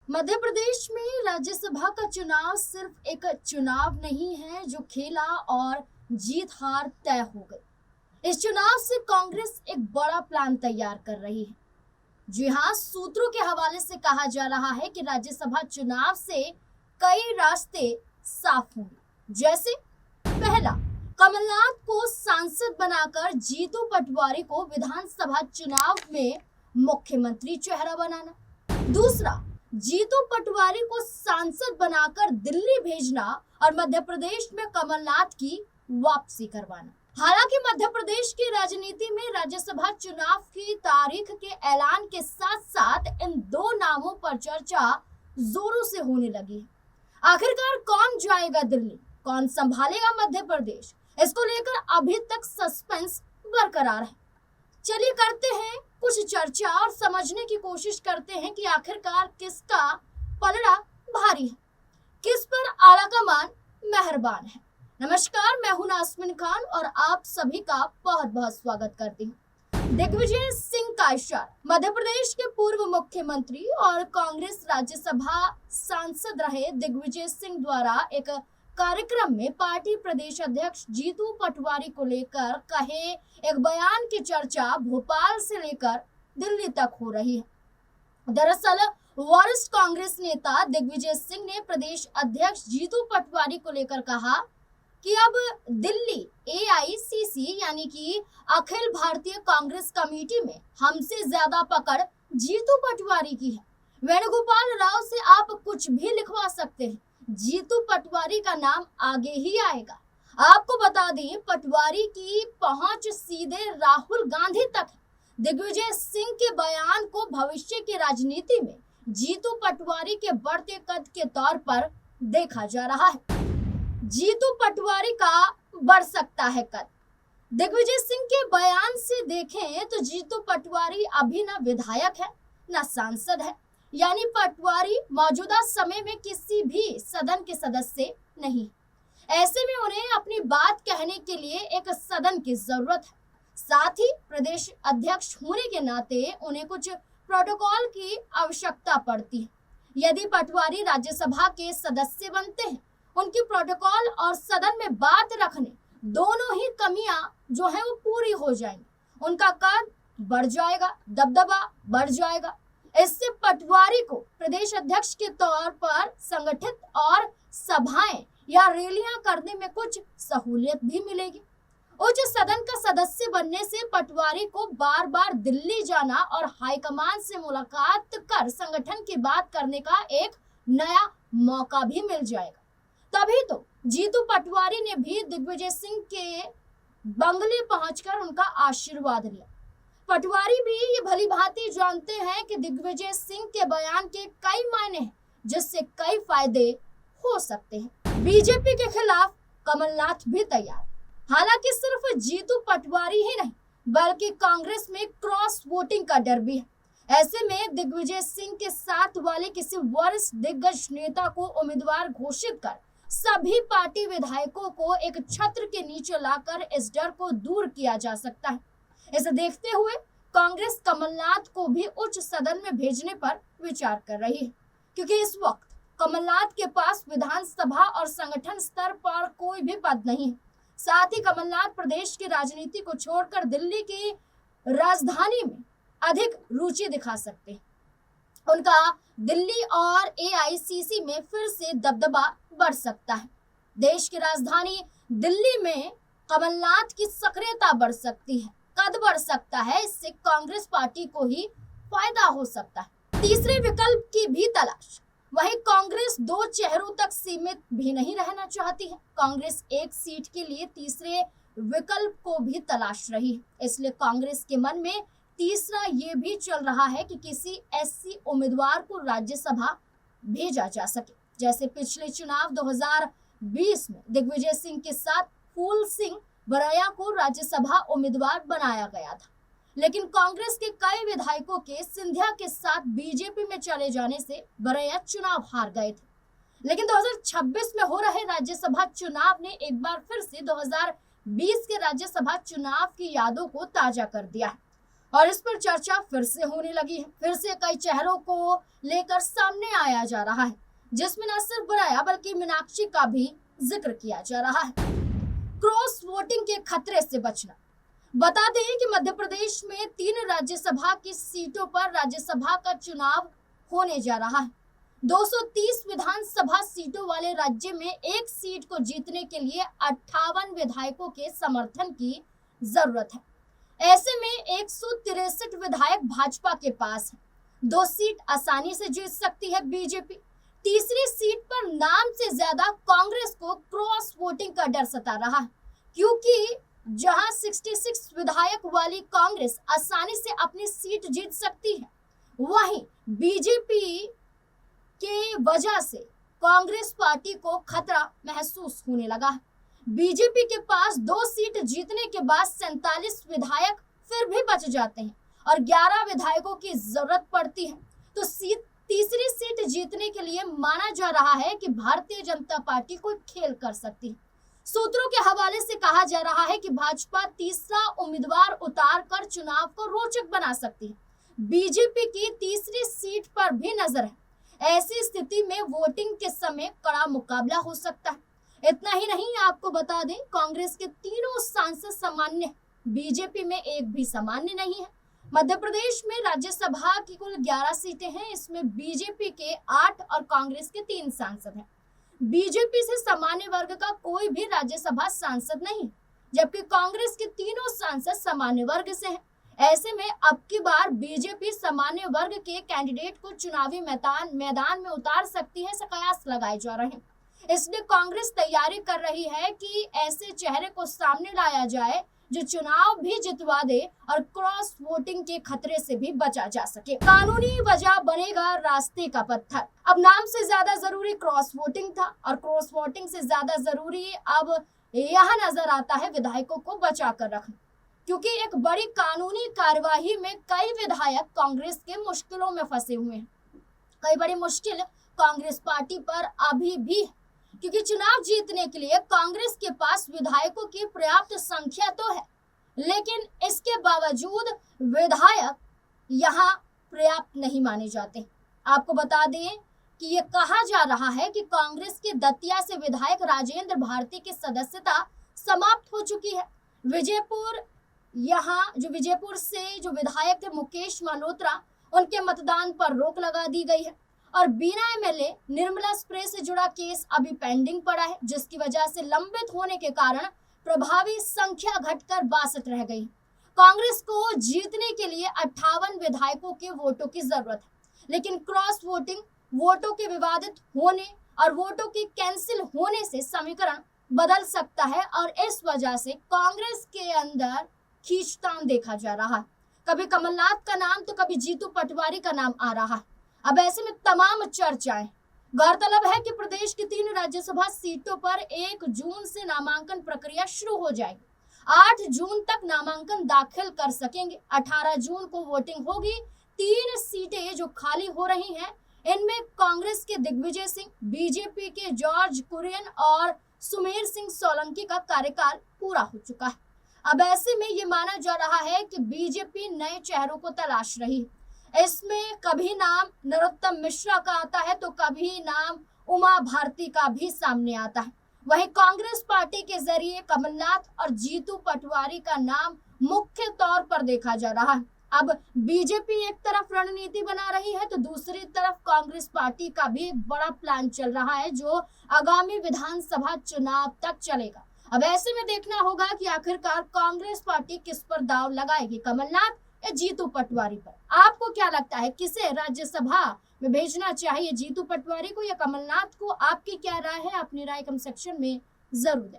मध्य प्रदेश में राज्यसभा का चुनाव सिर्फ एक चुनाव नहीं है जो खेला और जीत हार तय हो गई। इस चुनाव से कांग्रेस एक बड़ा प्लान तैयार कर रही है। जी हाँ, सूत्रों के हवाले से कहा जा रहा है कि राज्यसभा चुनाव से कई रास्ते साफ होंगे। जैसे पहला, कमलनाथ को सांसद बनाकर जीतू पटवारी को विधानसभा चुनाव में मुख्यमंत्री चेहरा बनाना। दूसरा, जीतू पटवारी को सांसद बनाकर दिल्ली भेजना और मध्य प्रदेश में कमलनाथ की वापसी करवाना। हालांकि मध्य प्रदेश की राजनीति में राज्यसभा चुनाव की तारीख के ऐलान के साथ साथ इन दो नामों पर चर्चा जोरों से होने लगी है। आखिरकार कौन जाएगा दिल्ली, कौन संभालेगा मध्य प्रदेश, इसको लेकर अभी तक सस्पेंस बरकरार है। चलिए करते हैं कुछ चर्चा और समझने की कोशिश करते हैं कि आखिरकार किसका पलड़ा भारी है, किस पर आलाकमान मेहरबान है। नमस्कार, मैं हूं नास्मिन खान और आप सभी का बहुत बहुत स्वागत करती हूं। दिग्विजय सिंह का इशारा। मध्य प्रदेश के पूर्व मुख्यमंत्री और कांग्रेस राज्यसभा सांसद रहे दिग्विजय सिंह द्वारा एक कार्यक्रम में पार्टी प्रदेश अध्यक्ष जीतू पटवारी को लेकर कहे एक बयान की चर्चा भोपाल से लेकर दिल्ली तक हो रही है। दरअसल वरिष्ठ कांग्रेस नेता दिग्विजय सिंह ने प्रदेश अध्यक्ष जीतू पटवारी को लेकर कहा कि अब दिल्ली एआईसीसी यानी कि अखिल भारतीय कांग्रेस कमेटी में हमसे ज्यादा पकड़ जीतू पटवारी की है। वेणुगोपाल राव से आप कुछ भी लिखवा सकते हैं, जीतू पटवारी का नाम आगे ही आएगा। आपको बता दें, पटवारी की पहुंच सीधे राहुल गांधी तक है। दिग्विजय सिंह के बयान को भविष्य की राजनीति में जीतू पटवारी के बढ़ते कद के तौर पर देखा जा रहा है। जीतू पटवारी का बढ़ सकता है कद। दिग्विजय सिंह के बयान से देखें तो जीतू पटवारी अभी न विधायक है न सांसद है, यानी पटवारी मौजूदा समय में किसी भी सदन के सदस्य नहीं। ऐसे में उन्हें अपनी बात कहने के लिए एक सदन की जरूरत है। साथ ही प्रदेश अध्यक्ष होने के नाते उन्हें कुछ प्रोटोकॉल की आवश्यकता पड़ती है। यदि पटवारी राज्यसभा के सदस्य बनते हैं, उनकी प्रोटोकॉल और सदन में बात रखने दोनों ही कमियां जो है वो पूरी हो जाएंगी। उनका कद बढ़ जाएगा, दबदबा बढ़ जाएगा। इससे पटवारी को प्रदेश अध्यक्ष के तौर पर संगठित और सभाएं या रैलियां करने में कुछ सहूलियत भी मिलेगी। उच्च सदन का सदस्य बनने से पटवारी को बार बार दिल्ली जाना और हाईकमान से मुलाकात कर संगठन की बात करने का एक नया मौका भी मिल जाएगा। तभी तो जीतू पटवारी ने भी दिग्विजय सिंह के बंगले पहुंचकर उनका आशीर्वाद लिया। पटवारी भी ये भली भांति जानते हैं कि दिग्विजय सिंह के बयान के कई मायने हैं, जिससे कई फायदे हो सकते हैं। बीजेपी के खिलाफ कमलनाथ भी तैयार। हालांकि सिर्फ जीतू पटवारी ही नहीं, बल्कि कांग्रेस में क्रॉस वोटिंग का डर भी है। ऐसे में दिग्विजय सिंह के साथ वाले किसी वरिष्ठ दिग्गज नेता को उम्मीदवार घोषित कर सभी पार्टी विधायकों को एक छत्र के नीचे लाकर इस डर को दूर किया जा सकता है। इसे देखते हुए कांग्रेस कमलनाथ को भी उच्च सदन में भेजने पर विचार कर रही है, क्योंकि इस वक्त कमलनाथ के पास विधानसभा और संगठन स्तर पर कोई भी पद नहीं है। साथ ही कमलनाथ प्रदेश की राजनीति को छोड़कर दिल्ली की राजधानी में अधिक रुचि दिखा सकते हैं। उनका दिल्ली और एआईसीसी में फिर से दबदबा बढ़ सकता है। देश की राजधानी दिल्ली में कमलनाथ की सक्रियता बढ़ सकती है, कद बढ़ सकता है। इससे कांग्रेस पार्टी को ही फायदा हो सकता है। तीसरे विकल्प की भी तलाश। वहीं कांग्रेस दो चेहरों तक सीमित भी नहीं रहना चाहती है। कांग्रेस एक सीट के लिए तीसरे विकल्प को भी तलाश रही है। इसलिए कांग्रेस के मन में तीसरा ये भी चल रहा है कि किसी एससी उम्मीदवार को राज्यसभा भेजा जा सके। जैसे पिछले चुनाव 2020 में दिग्विजय सिंह के साथ फूल सिंह बरैया को राज्यसभा उम्मीदवार बनाया गया था, लेकिन कांग्रेस के कई विधायकों के सिंधिया के साथ बीजेपी में चले जाने से बरैया चुनाव हार गए थे। लेकिन 2026 में हो रहे राज्यसभा चुनाव ने एक बार फिर से 2020 के राज्यसभा चुनाव की यादों को ताजा कर दिया है। और इस पर चर्चा फिर से होने लगी है। फिर से कई चेहरों को लेकर सामने आया जा रहा है, जिसमें न सिर्फ बनाया बल्कि मीनाक्षी का भी जिक्र किया जा रहा है। क्रॉस वोटिंग के खतरे से बचना। बता दें कि मध्य प्रदेश में 3 राज्यसभा की सीटों पर राज्यसभा का चुनाव होने जा रहा है। 230 विधानसभा सीटों वाले राज्य में एक सीट को जीतने के लिए 58 विधायकों के समर्थन की जरूरत है। ऐसे में 163 विधायक भाजपा के पास है। 2 सीट आसानी से जीत सकती है बीजेपी। तीसरी सीट पर नाम से ज्यादा कांग्रेस को क्रॉस वोटिंग का डर सता रहा है, क्योंकि जहां 66 विधायक वाली कांग्रेस आसानी से अपनी सीट जीत सकती है, वहीं बीजेपी के वजह से कांग्रेस पार्टी को खतरा महसूस होने लगा है। बीजेपी के पास 2 सीट जीतने के बाद 47 विधायक फिर भी बच जाते हैं और 11 विधायकों की जरूरत पड़ती है। तो तीसरी सीट जीतने के लिए माना जा रहा है कि भारतीय जनता पार्टी कोई खेल कर सकती है। सूत्रों के हवाले से कहा जा रहा है कि भाजपा तीसरा उम्मीदवार उतार कर चुनाव को रोचक बना सकती है। बीजेपी की तीसरी सीट पर भी नजर है। ऐसी स्थिति में वोटिंग के समय कड़ा मुकाबला हो सकता है। इतना ही नहीं, आपको बता दें, कांग्रेस के तीनों सांसद सामान्य हैं, बीजेपी में एक भी सामान्य नहीं है। मध्य प्रदेश में राज्यसभा की कुल 11 सीटें हैं, इसमें बीजेपी के 8 और कांग्रेस के 3 सांसद हैं। बीजेपी से सामान्य वर्ग का कोई भी राज्यसभा सांसद नहीं, जबकि कांग्रेस के तीनों सांसद सामान्य वर्ग से हैं। ऐसे में अब की बार बीजेपी सामान्य वर्ग के कैंडिडेट को चुनावी मैदान में उतार सकती है, ऐसे कयास लगाए जा रहे हैं। इसलिए कांग्रेस तैयारी कर रही है कि ऐसे चेहरे को सामने लाया जाए जो चुनाव भी जितवा दे और क्रॉस वोटिंग के खतरे से भी बचा जा सके। कानूनी वजह बनेगा रास्ते का पत्थर। अब नाम से ज्यादा जरूरी क्रॉस वोटिंग था और क्रॉस वोटिंग से ज्यादा जरूरी अब यह नजर आता है विधायकों को बचा कर रखना, क्योंकि एक बड़ी कानूनी कार्यवाही में कई विधायक कांग्रेस के मुश्किलों में फंसे हुए हैं। कई बड़ी मुश्किल कांग्रेस पार्टी पर अभी भी, क्योंकि चुनाव जीतने के लिए कांग्रेस के पास विधायकों की पर्याप्त संख्या तो है, लेकिन इसके बावजूद विधायक यहाँ पर्याप्त नहीं माने जाते। आपको बता दें कि ये कहा जा रहा है कि कांग्रेस के दतिया से विधायक राजेंद्र भारती की सदस्यता समाप्त हो चुकी है। विजयपुर से जो विधायक थे मुकेश मल्होत्रा, उनके मतदान पर रोक लगा दी गई है और बीना एमएलए निर्मला स्प्रे से जुड़ा केस अभी पेंडिंग पड़ा है, जिसकी वजह से लंबित होने के कारण प्रभावी संख्या घटकर 62 रह गई। कांग्रेस को जीतने के लिए 58 विधायकों के वोटों की जरूरत है, लेकिन क्रॉस वोटिंग, वोटों के विवादित होने और वोटों के कैंसिल होने से समीकरण बदल सकता है और इस वजह से कांग्रेस के अंदर खींचतान देखा जा रहा है। कभी कमलनाथ का नाम तो कभी जीतू पटवारी का नाम आ रहा है। अब ऐसे में तमाम चर्चाएं। गौरतलब है कि प्रदेश की 3 राज्यसभा सीटों पर 1 जून से नामांकन प्रक्रिया शुरू हो जाएगी। 8 जून तक नामांकन दाखिल कर सकेंगे। 18 जून को वोटिंग होगी। 3 सीटें जो खाली हो रही हैं, इनमें कांग्रेस के दिग्विजय सिंह, बीजेपी के जॉर्ज कुरियन और सुमेर सिंह सोलंकी का कार्यकाल पूरा हो चुका है। अब ऐसे में ये माना जा रहा है कि बीजेपी नए चेहरों को तलाश रही है। इसमें कभी नाम नरोत्तम मिश्रा का आता है तो कभी नाम उमा भारती का भी सामने आता है। वहीं कांग्रेस पार्टी के जरिए कमलनाथ और जीतू पटवारी का नाम मुख्य तौर पर देखा जा रहा है। अब बीजेपी एक तरफ रणनीति बना रही है तो दूसरी तरफ कांग्रेस पार्टी का भी एक बड़ा प्लान चल रहा है, जो आगामी विधानसभा चुनाव तक चलेगा। अब ऐसे में देखना होगा कि आखिरकार कांग्रेस पार्टी किस पर दांव लगाएगी, कमलनाथ या जीतू पटवारी पर। आपको क्या लगता है, किसे राज्यसभा में भेजना चाहिए, जीतू पटवारी को या कमलनाथ को? आपकी क्या राय है? अपनी राय कमेंट सेक्शन में जरूर दें।